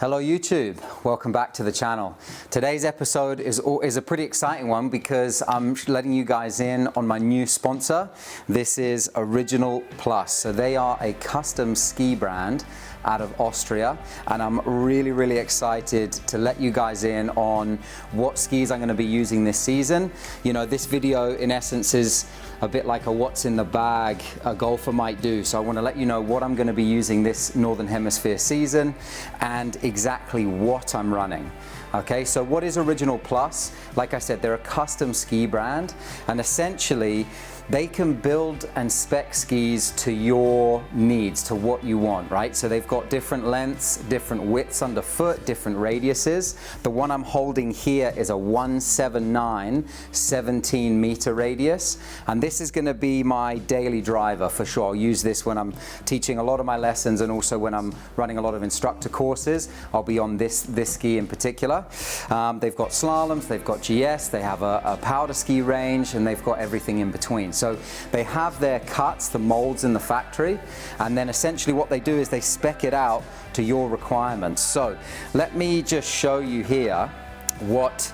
Hello YouTube, welcome back to the channel. Today's episode is a pretty exciting one because I'm letting you guys in on my new sponsor. This is Original Plus. So they are a custom ski brand out of Austria, and I'm really excited to let you guys in on what skis I'm going to be using this season. You know, this video in essence is a bit like a what's in the bag a golfer might do. So I want to let you know what I'm going to be using this Northern Hemisphere season and exactly what I'm running. Okay, so what is Original Plus? Like I said, they're a custom ski brand, and essentially they can build and spec skis to your needs, to what you want, right? So they've got different lengths, different widths underfoot, different radiuses. The one I'm holding here is a 179 17 meter radius, and this is going to be my daily driver for sure. I'll use this when I'm teaching a lot of my lessons, and also when I'm running a lot of instructor courses. I'll be on this ski in particular. They've got slaloms, they've got GS, they have a powder ski range, and they've got everything in between. So they have their cuts, the molds in the factory, and then essentially what they do is they spec it out to your requirements. So let me just show you here what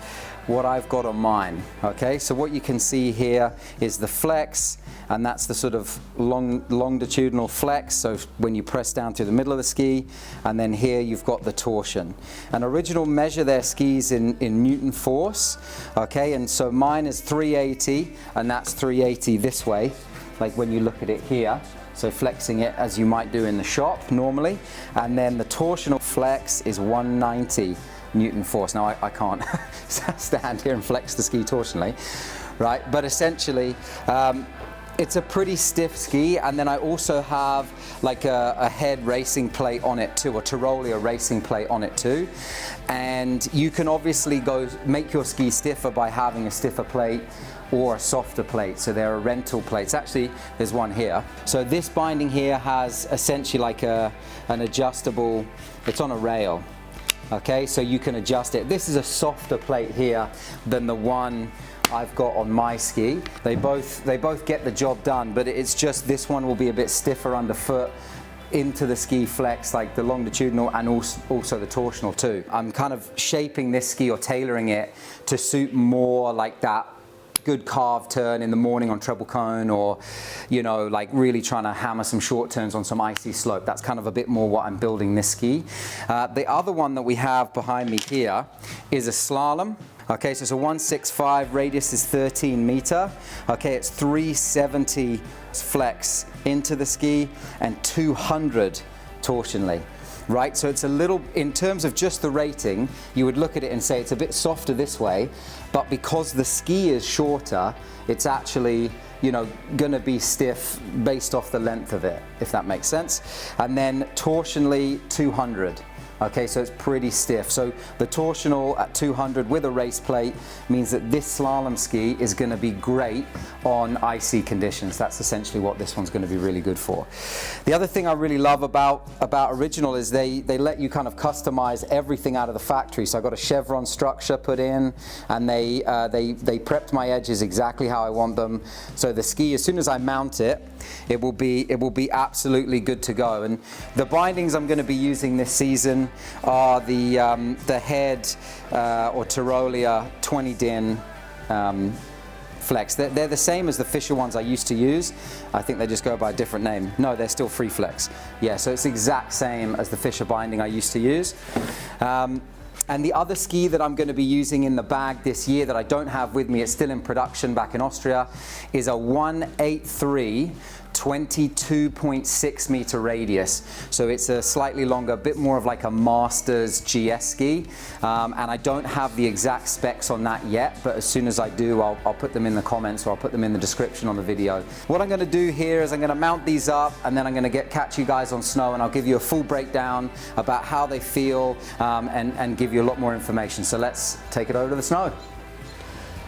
I've got on mine. Okay, so what you can see here is the flex, and that's the sort of longitudinal flex, so when you press down through the middle of the ski, and then here you've got the torsion. And Original measure their skis in Newton force, okay, and so mine is 380, and that's 380 this way, like when you look at it here, so flexing it as you might do in the shop normally, and then the torsional flex is 190 Newton force. Now I can't stand here and flex the ski torsionally, right, but essentially it's a pretty stiff ski. And then I also have like a head racing plate on it too, a Tyrolia racing plate on it too. And you can obviously go make your ski stiffer by having a stiffer plate or a softer plate. So there are rental plates. Actually, there's one here. So this binding here has essentially like an adjustable, it's on a rail. Okay, so you can adjust it. This is a softer plate here than the one I've got on my ski. They both get the job done, but it's just this one will be a bit stiffer underfoot into the ski flex, like the longitudinal and also the torsional too. I'm kind of shaping this ski or tailoring it to suit more like that good carve turn in the morning on treble cone, or you know, like really trying to hammer some short turns on some icy slope. That's kind of a bit more what I'm building this ski. The other one that we have behind me here is a slalom. Okay, so it's a 165, radius is 13 meter. Okay, it's 370 flex into the ski and 200 torsionally. Right, so it's a little, in terms of just the rating, you would look at it and say it's a bit softer this way, but because the ski is shorter, it's actually, you know, gonna be stiff based off the length of it, if that makes sense. And then torsionally 200. Okay, so it's pretty stiff. So the torsional at 200 with a race plate means that this slalom ski is going to be great on icy conditions. That's essentially what this one's going to be really good for. The other thing I really love about Original is they let you kind of customize everything out of the factory. So I got a chevron structure put in, and they prepped my edges exactly how I want them. So the ski, as soon as I mount it, it will be absolutely good to go. And the bindings I'm going to be using this season are the head or Tyrolia 20 din flex. They're the same as the Fisher ones I used to use. I think they just go by a different name. No, they're still free flex. Yeah, so it's the exact same as the Fisher binding I used to use. And the other ski that I'm going to be using in the bag this year that I don't have with me, it's still in production back in Austria, is a 183 22.6 meter radius. So it's a slightly longer, bit more of like a Masters GS ski. And I don't have the exact specs on that yet, but as soon as I do, I'll put them in the comments, or I'll put them in the description on the video. What I'm going to do here is I'm going to mount these up, and then I'm going to catch you guys on snow, and I'll give you a full breakdown about how they feel, and give you a lot more information. So let's take it over to the snow.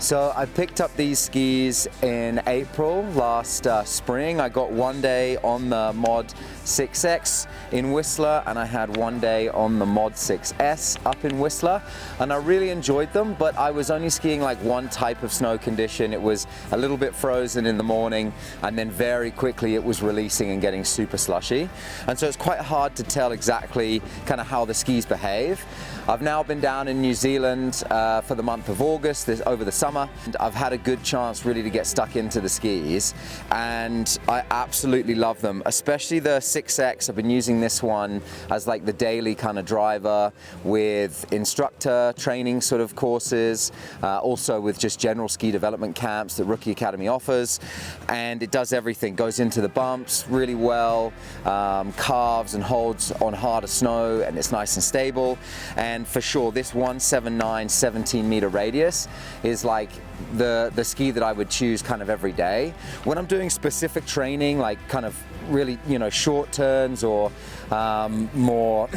So I picked up these skis in April last spring. I got one day on the Mod 6X in Whistler, and I had one day on the Mod 6S up in Whistler, and I really enjoyed them, but I was only skiing like one type of snow condition. It was a little bit frozen in the morning, and then very quickly it was releasing and getting super slushy, and so it's quite hard to tell exactly kind of how the skis behave. I've now been down in New Zealand for the month of August, over the summer, and I've had a good chance really to get stuck into the skis, and I absolutely love them, especially the 6X. I've been using this one as like the daily kind of driver with instructor training sort of courses, also with just general ski development camps that Rookie Academy offers, and it does everything, goes into the bumps really well, carves and holds on harder snow, and it's nice and stable. And for sure, this 179 17 meter radius is like the ski that I would choose kind of every day. When I'm doing specific training, like kind of really, you know, short turns or more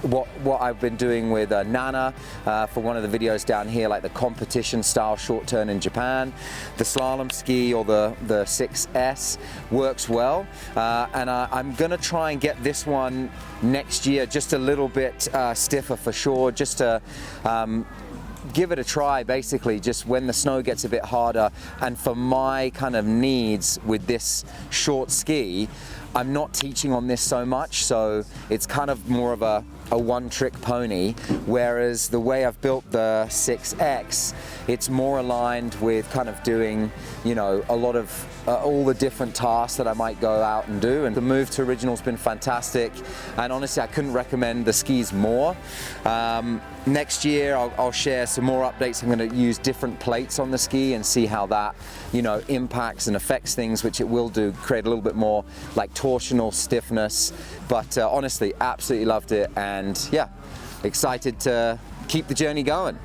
what I've been doing with Nana for one of the videos down here, like the competition style short turn in Japan. The slalom ski or the 6S works well, and I'm gonna try and get this one next year just a little bit stiffer for sure, just to give it a try, basically, just when the snow gets a bit harder. And for my kind of needs with this short ski, I'm not teaching on this so much, so it's kind of more of a one-trick pony, whereas the way I've built the 6X, it's more aligned with kind of doing, you know, a lot of all the different tasks that I might go out and do. And the move to Original's been fantastic, and honestly I couldn't recommend the skis more. Next year I'll share some more updates. I'm going to use different plates on the ski and see how that, you know, impacts and affects things, which it will do, create a little bit more like torsional stiffness. But honestly, absolutely loved it, and yeah, excited to keep the journey going.